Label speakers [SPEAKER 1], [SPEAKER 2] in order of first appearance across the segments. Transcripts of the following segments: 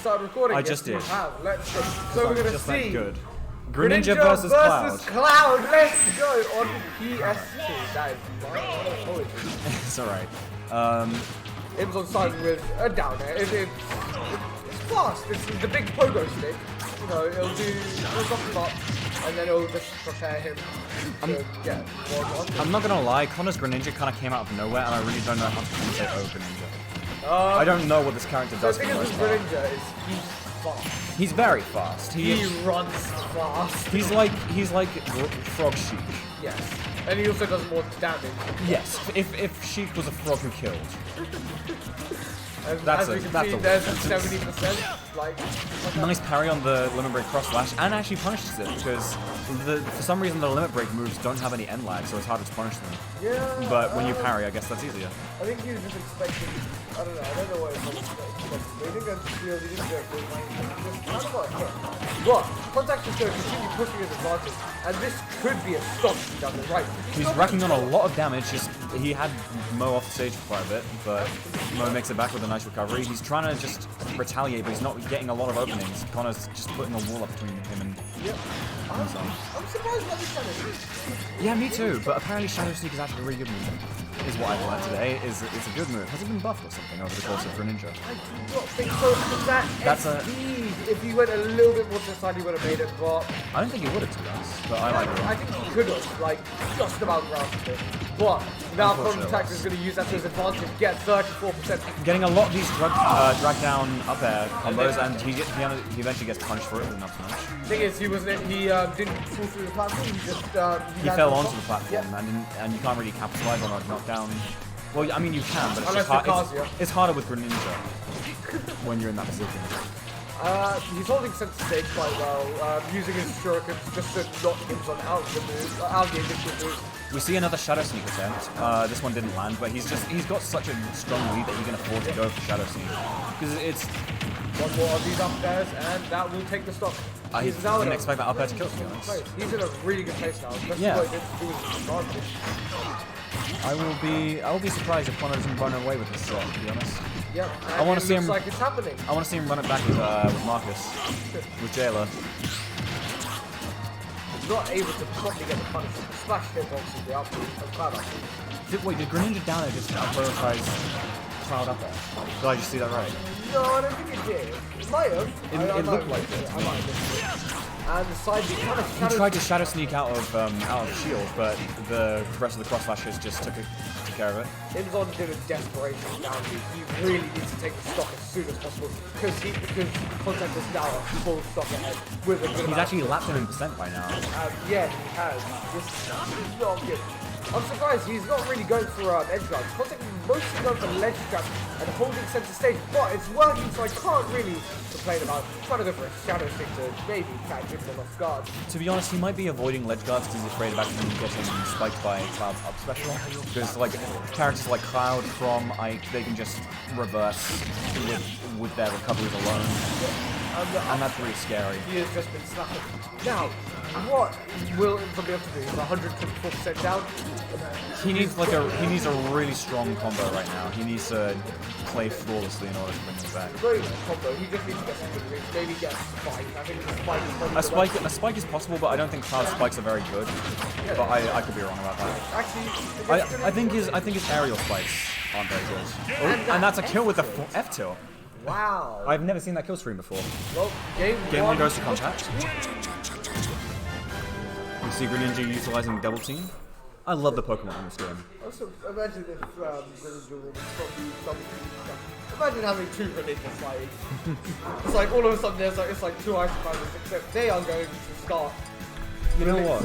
[SPEAKER 1] started recording?
[SPEAKER 2] I just did.
[SPEAKER 1] Let's see. So we're gonna see.
[SPEAKER 2] Good. Greninja versus
[SPEAKER 1] Cloud. Let's go on PS2. That is my apologies.
[SPEAKER 2] It's alright.
[SPEAKER 1] Imzon starting with a down air. It's fast. It's the big pogo stick. You know, it'll drop him up, and then it'll just prepare him to get more advantage.
[SPEAKER 2] I'm not gonna lie, Connor's Greninja kind of came out of nowhere, and I really don't know how to compensate over Greninja. I don't know what this character does.
[SPEAKER 1] The thing is with Greninja is he's fast.
[SPEAKER 2] He's very fast.
[SPEAKER 1] He runs fast.
[SPEAKER 2] He's like Frog Sheik.
[SPEAKER 1] Yes. And he also does more damage.
[SPEAKER 2] Yes. If Sheik was a frog who killed.
[SPEAKER 1] And as we can see, there's 70%. Like
[SPEAKER 2] nice parry on the limit break cross slash, and actually punishes it because for some reason the limit break moves don't have any end lag, so it's harder to punish them.
[SPEAKER 1] Yeah.
[SPEAKER 2] But when you parry, I guess that's easier.
[SPEAKER 1] I think he was just expecting. I don't know what he was expecting. He didn't go to field. He didn't go to just kind of got hit. But Contact is going to continue pushing his advantage, and this could be a stop down the right.
[SPEAKER 2] He's racking on a lot of damage. He had Mo off the stage for quite a bit, but Mo makes it back with a nice recovery. He's trying to just retaliate, but he's not getting a lot of openings. Connor's just putting a wall up between him and Imzon.
[SPEAKER 1] I'm surprised by this Shadow Sneak.
[SPEAKER 2] Yeah, me too, but apparently Shadow Sneak is actually a really good move. Is what I've learned today. It's a good move. Has it been buffed or something over the course of Greninja?
[SPEAKER 1] I do not think so. That's speed. If he went a little bit more to the side, he would have made it, but
[SPEAKER 2] I don't think he would have, to be honest. But I like it.
[SPEAKER 1] I think he could have, like, just about grasped it. But now Contact is going to use that to his advantage, get 34%.
[SPEAKER 2] Getting a lot of these drag down up air combos, and he eventually gets punished for it, but not so much.
[SPEAKER 1] The thing is, he didn't fall through the platform. He just
[SPEAKER 2] he fell onto the platform, and you can't really capitalize on a knockdown. Well, I mean you can, but it's just it's harder with Greninja when you're in that position.
[SPEAKER 1] He's holding center stage quite well, using his shurikens just to knock Imzon out of the move, out of the initial move.
[SPEAKER 2] We see another Shadow Sneak attempt. This one didn't land, but he's got such a strong lead that he can afford to go for Shadow Sneak. Because it's
[SPEAKER 1] one more of these up airs, and that will take the stock.
[SPEAKER 2] I didn't expect that up air to kill, to be honest.
[SPEAKER 1] He's in a really good place now, especially what he did to do with his advantage.
[SPEAKER 2] I will be surprised if Connor doesn't run away with this set, to be honest.
[SPEAKER 1] Yeah,
[SPEAKER 2] I want to see him.
[SPEAKER 1] Like it's happening.
[SPEAKER 2] I want to see him run it back with Marcus, with Jailer.
[SPEAKER 1] Not able to properly get the punish. Splash hitbox is the up Cloud up.
[SPEAKER 2] Wait, did Greninja down there just prioritize Cloud up there? Did I just see that right?
[SPEAKER 1] No, I don't think it did. It might have.
[SPEAKER 2] It looked like it.
[SPEAKER 1] I might have. And the side B kind of
[SPEAKER 2] he tried to Shadow Sneak out of shield, but the rest of the cross slashes just took care of it.
[SPEAKER 1] Imzon did a desperation down B. He really needs to take the stock as soon as possible because Contact is now a full stock ahead with a good
[SPEAKER 2] He's actually lapped him in percent by now.
[SPEAKER 1] Yeah, he has. This is not good. I'm surprised he's not really going for edge guards. Contact is mostly going for ledge traps and holding center stage, but it's working, so I can't really complain about trying to go for a Shadow Stick to maybe catch him off guard.
[SPEAKER 2] To be honest, he might be avoiding ledge guards because he's afraid of actually getting spiked by Cloud's up special. Because like characters like Cloud from Ike, they can just reverse with their recoveries alone. And that's really scary.
[SPEAKER 1] He has just been slapping. Now, what will Imzon be able to do? He's 124% down.
[SPEAKER 2] He needs a really strong combo right now. He needs to play flawlessly in order to bring this back.
[SPEAKER 1] Great combo. He just needs to get some good reads. Maybe get a spike. I think the spike is probably
[SPEAKER 2] a spike is possible, but I don't think Cloud's spikes are very good.
[SPEAKER 1] Yeah,
[SPEAKER 2] but I could be wrong about that.
[SPEAKER 1] Actually,
[SPEAKER 2] I think his aerial spikes aren't very good. Oh, and that's a kill with the F tilt.
[SPEAKER 1] Wow.
[SPEAKER 2] I've never seen that kill stream before.
[SPEAKER 1] Well, game
[SPEAKER 2] one goes to Contact. You see Greninja utilizing double team. I love the Pokemon in this game.
[SPEAKER 1] Also, imagine if Greninja was from double team. Imagine having two Greninjas, like it's like all of a sudden it's like two Ice Climbers, except they are going to start.
[SPEAKER 2] You know what?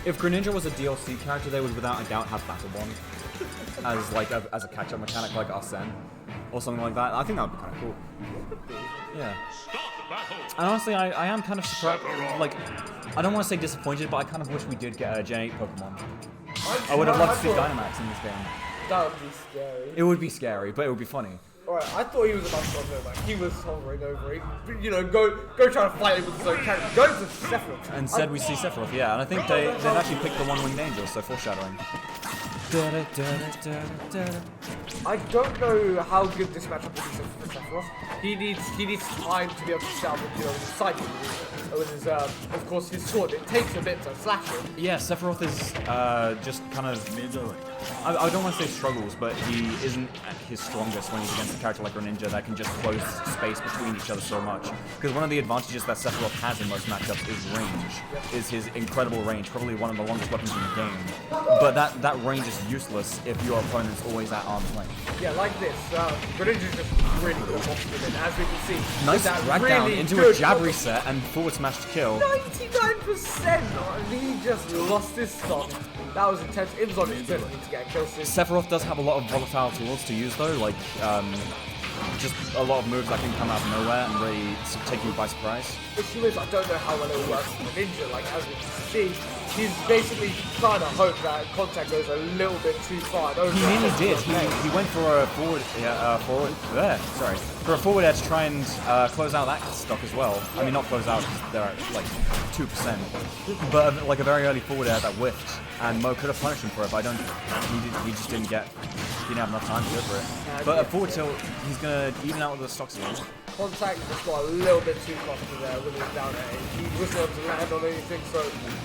[SPEAKER 2] If Greninja was a DLC character, they would without a doubt have Battle Bond as a catch-up mechanic like Arsene or something like that. I think that would be kind of cool. Yeah. And honestly, I am kind of surprised. Like, I don't want to say disappointed, but I kind of wish we did get a Gen 8 Pokemon. I would have loved to see Dynamax in this game.
[SPEAKER 1] That would be scary.
[SPEAKER 2] It would be scary, but it would be funny.
[SPEAKER 1] Alright, I thought he was about to go back. He was hovering over it. You know, go try to fight him with his own character. Go to Sephiroth.
[SPEAKER 2] And instead we see Sephiroth, yeah. And I think they've actually picked the one-winged angel, so foreshadowing.
[SPEAKER 1] I don't know how good this matchup will be for Sephiroth. Sephiroth. He needs time to be able to set up with, his side with his, of course, his sword. It takes a bit to slash him.
[SPEAKER 2] Yeah, Sephiroth is just kind of... I don't want to say struggles, but he isn't at his strongest when he's against a character like Greninja that can just close space between each other so much. Because one of the advantages that Sephiroth has in most matchups is range, is his incredible range, probably one of the longest weapons in the game. But that range is useless if your opponent's always at arm's length.
[SPEAKER 1] Yeah, like this. Greninja's just really good at boxing him in, as we can see.
[SPEAKER 2] Nice drag down into a jab reset and forward smash to kill.
[SPEAKER 1] 99%! And he just lost his stock. That was intense. Imzon is good to get a kill soon.
[SPEAKER 2] Sephiroth does have a lot of volatile tools to use though, like just a lot of moves that can come out of nowhere and really take you by surprise.
[SPEAKER 1] The issue is, I don't know how well it will work for Greninja. Like, as we can see, he's basically trying to hope that contact goes a little bit too far.
[SPEAKER 2] He nearly did. He went for a forward air to try and close out that stock as well. I mean, not close out, because they're at like 2%, but like a very early forward air that whiffed, and Mo could have punished him for it, but he just didn't have enough time to go for it. But at forward tilt, he's gonna even out with the stocks again.
[SPEAKER 1] Contact just got a little bit too cocky there with his down air. He wasn't able to land on anything, so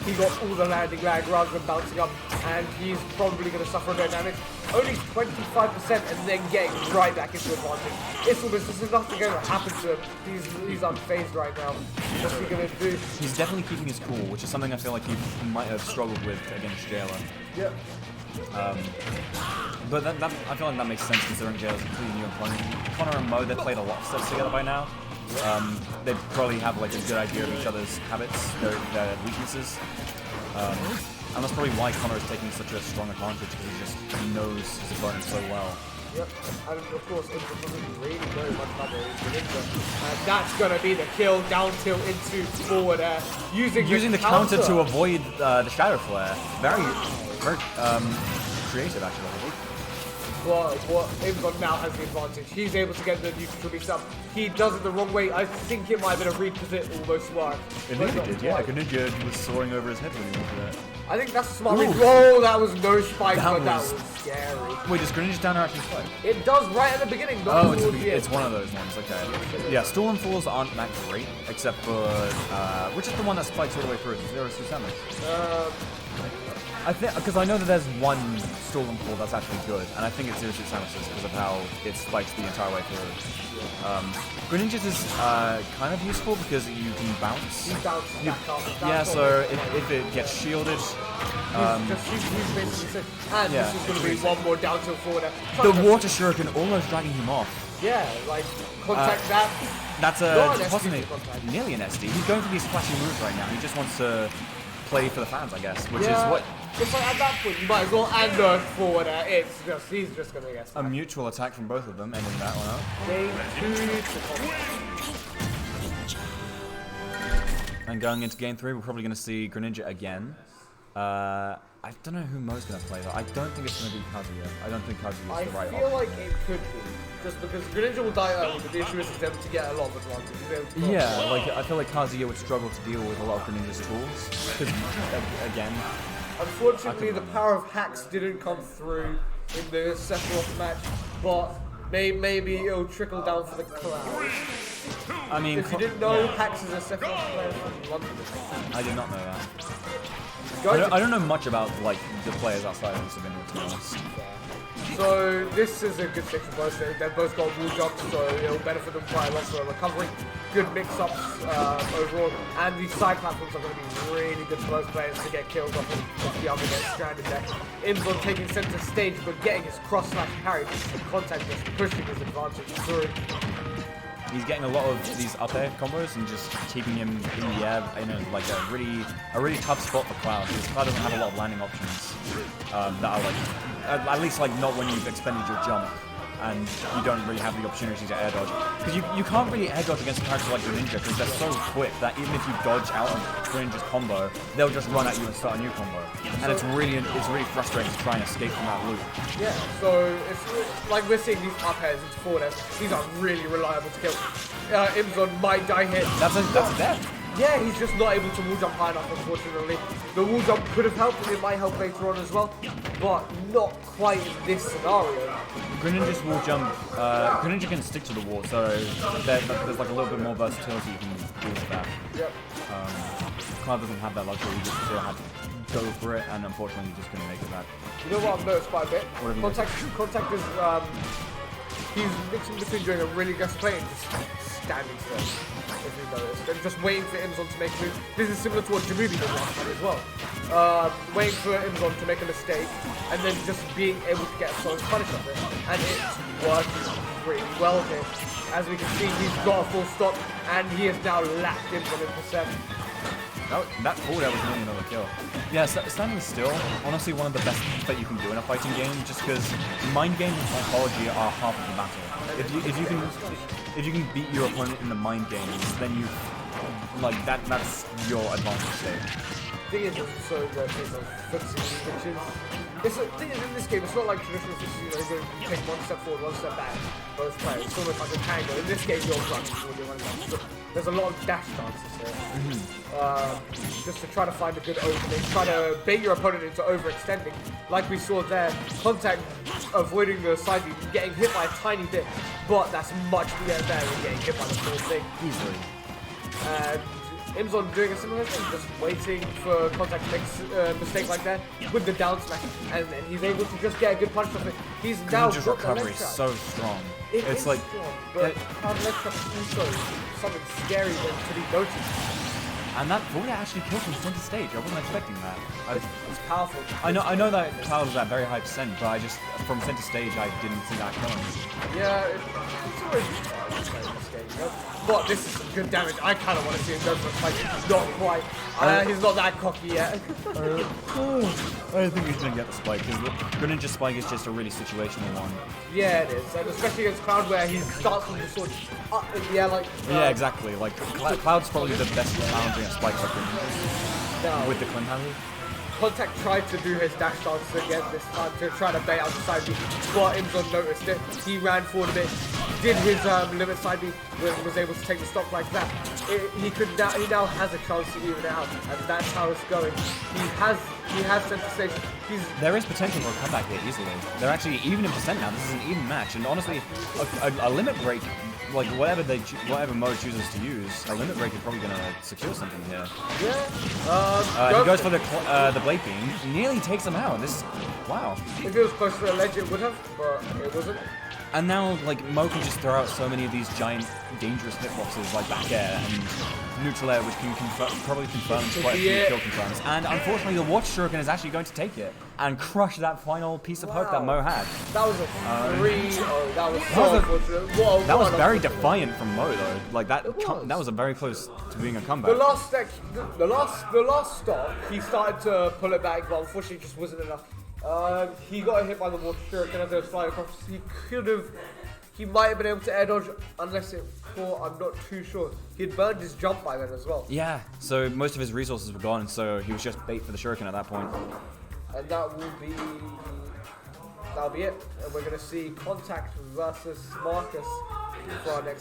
[SPEAKER 1] he got all the landing lag rather than bouncing up, and he's probably going to suffer a bit of damage. Only 25% and then getting right back into advantage. This is nothing going to happen to him. He's unfazed right now. What's he going to do?
[SPEAKER 2] He's definitely keeping his cool, which is something I feel like he might have struggled with against Jailer.
[SPEAKER 1] Yep.
[SPEAKER 2] But I feel like that makes sense considering Jailer's a completely new opponent. Connor and Mo, they played a lot of sets together by now. They probably have like a good idea of each other's habits, their weaknesses. And that's probably why Connor is taking such a strong advantage, because he knows his opponent so well.
[SPEAKER 1] Yep, and of course, Imzon doesn't really very much cover Greninja. And that's going to be the kill, down tilt into forward air, using the counter
[SPEAKER 2] to avoid the Shadow Flare. Very creative, actually.
[SPEAKER 1] But Imzon now has the advantage. He's able to get the neutral release up. He does it the wrong way. I think it might have been a read because it almost worked.
[SPEAKER 2] It nearly did, yeah. Greninja was soaring over his head when he went for that.
[SPEAKER 1] I think that's a smart read. Oh, that was no spike, but that was scary.
[SPEAKER 2] Wait, does Greninja's down air actually spike?
[SPEAKER 1] It does right at the beginning.
[SPEAKER 2] Oh, it's one of those ones, okay. Yeah, Stolen Falls aren't that great, except for, which is the one that spikes all the way through? 0 to 7. I think, because I know that there's one Stolen Fall that's actually good, and I think it's 0 to Samus because of how it spikes the entire way through. Greninja's is kind of useful because you can bounce.
[SPEAKER 1] You bounce back up.
[SPEAKER 2] Yeah, so if it gets shielded...
[SPEAKER 1] he's basically and this is going to be one more down tilt forward.
[SPEAKER 2] The Water Shuriken almost dragging him off.
[SPEAKER 1] Yeah, like, contact that.
[SPEAKER 2] That's nearly an SD. He's going for these flashy moves right now. He just wants to play for the fans, I guess, which is what...
[SPEAKER 1] It's like at that point, you might as well and forward air. It's just, he's just going to get
[SPEAKER 2] a mutual attack from both of them, ending that one up.
[SPEAKER 1] Game 2
[SPEAKER 2] And going into game 3, we're probably going to see Greninja again. I don't know who Mo's going to play, though. I don't think it's going to be Kazuya. I don't think Kazuya is the right option.
[SPEAKER 1] I feel like it could be. Just because Greninja will die early, but the issue is them to get a lot of advantage.
[SPEAKER 2] Yeah, like, I feel like Kazuya would struggle to deal with a lot of Greninja's tools. Because, again...
[SPEAKER 1] Unfortunately, the power of hacks didn't come through in the Sephiroth match, but maybe it'll trickle down for the cloud.
[SPEAKER 2] I mean,
[SPEAKER 1] if you didn't know, hacks is a Sephiroth player from London.
[SPEAKER 2] I did not know that. I don't know much about like the players outside of this event, to be honest.
[SPEAKER 1] So this is a good thing for both. They've both got wall jumps, so it'll benefit them quite a lot for recovery. Good mix-ups overall, and these side platforms are going to be really good for both players to get kills off the other get stranded there. Imzon taking center stage, but getting his cross-slash parry, contact just pushing his advantage through.
[SPEAKER 2] He's getting a lot of these up air combos and just keeping him in the air in a really tough spot for Cloud, because Cloud doesn't have a lot of landing options that are like, at least like not when you've expended your jump and you don't really have the opportunity to air dodge. Because you can't really air dodge against a character like Greninja because they're so quick that even if you dodge out of Greninja's combo, they'll just run at you and start a new combo. And it's really frustrating to try and escape from that loop.
[SPEAKER 1] Yeah, so it's like we're seeing these up airs into forward airs. These are really reliable to kill. Imzon might die hit.
[SPEAKER 2] That's a death.
[SPEAKER 1] Yeah, he's just not able to wall jump high enough, unfortunately. The wall jump could have helped, and it might help later on as well, but not quite in this scenario.
[SPEAKER 2] Greninja's wall jump, Greninja can stick to the wall, so there's like a little bit more versatility you can do with that.
[SPEAKER 1] Yep.
[SPEAKER 2] Cloud doesn't have that luxury, he just sort of had to go for it, and unfortunately he just couldn't make it back.
[SPEAKER 1] You know what I've noticed quite a bit?
[SPEAKER 2] What have you
[SPEAKER 1] Contact is, he's mixing between doing a really aggressive play and just standing still, if you noticed, and just waiting for Imzon to make a move. This is similar to what Jamubi did last time as well. Waiting for Imzon to make a mistake, and then just being able to get a solid punish of it. And it's working pretty well here. As we can see, he's got a full stop, and he has now lapped Imzon in percent.
[SPEAKER 2] That forward air was nearly another kill. Yeah, standing still, honestly one of the best things that you can do in a fighting game, just because mind games and psychology are half of the battle. If you can beat your opponent in the mind games, then you that's your advantage state.
[SPEAKER 1] The thing is, it's so good case of fixing switches. The thing is, in this game, it's not like traditional switches, you take one step forward, one step back, both players. It's almost like a tango. In this game, you're running forward, you're running back. So there's a lot of dash dances here. Just to try to find a good opening, try to bait your opponent into overextending. Like we saw there, Contact avoiding the side beat, getting hit by a tiny bit, but that's much better than getting hit by the full thing.
[SPEAKER 2] Easily.
[SPEAKER 1] And Imzon doing a similar thing, just waiting for Contact to make a mistake like that with the down smash, and then he's able to just get a good punch off it. He's now
[SPEAKER 2] Greninja's
[SPEAKER 1] got the
[SPEAKER 2] recovery
[SPEAKER 1] leg
[SPEAKER 2] is
[SPEAKER 1] trap.
[SPEAKER 2] so strong.
[SPEAKER 1] It's like strong, but how leg trap is also something scary to be noticed.
[SPEAKER 2] And that forward air actually killed from center stage. I wasn't expecting that.
[SPEAKER 1] It's powerful.
[SPEAKER 2] I know that Cloud was at very high percent, but I just from center stage I didn't see that coming.
[SPEAKER 1] Yeah, it's always playing this game, you know? But this is some good damage. I kind of want to see him go for a spike. Not quite. He's not that cocky yet.
[SPEAKER 2] I think he's gonna get the spike because Greninja's spike is just a really situational one.
[SPEAKER 1] Yeah, it is, and especially against Cloud where he starts with the sword up in the air like.
[SPEAKER 2] Yeah, exactly. Like Cloud's probably the best at challenging a spike like Greninja with the Clean Hazard.
[SPEAKER 1] Contact tried to do his dash dance again this time to try to bait out the side B, but Imzon noticed it. He ran forward a bit, did his limit side B, was able to take the stock like that. He now has a chance to even it out, and that's how it's going. He has center stage.
[SPEAKER 2] There is potential for a comeback here easily. They're actually even in percent now. This is an even match, and honestly, a limit break, like whatever mode chooses to use, a limit break is probably gonna secure something here.
[SPEAKER 1] Yeah.
[SPEAKER 2] He goes for the Blade Beam, nearly takes him out. This, wow.
[SPEAKER 1] If it was close to the ledge, it would have, but it wasn't.
[SPEAKER 2] And now, like, Mo can just throw out so many of these giant, dangerous hitboxes, like back air and neutral air, which can probably confirm quite a few kill confirms. And unfortunately, the Watch Shuriken is actually going to take it and crush that final piece of hope that Mo had.
[SPEAKER 1] That was a 3-0. That was so unfortunate.
[SPEAKER 2] That was very defiant from Mo, though. Like that was a very close to being a comeback.
[SPEAKER 1] The last stop, he started to pull it back, but unfortunately, it just wasn't enough. He got hit by the Water Shuriken as it was flying across. He might have been able to air dodge unless it caught, I'm not too sure. He'd burned his jump by then as well.
[SPEAKER 2] Yeah, so most of his resources were gone, so he was just bait for the Shuriken at that point.
[SPEAKER 1] And that'll be it. And we're going to see Contact versus Marcus for our next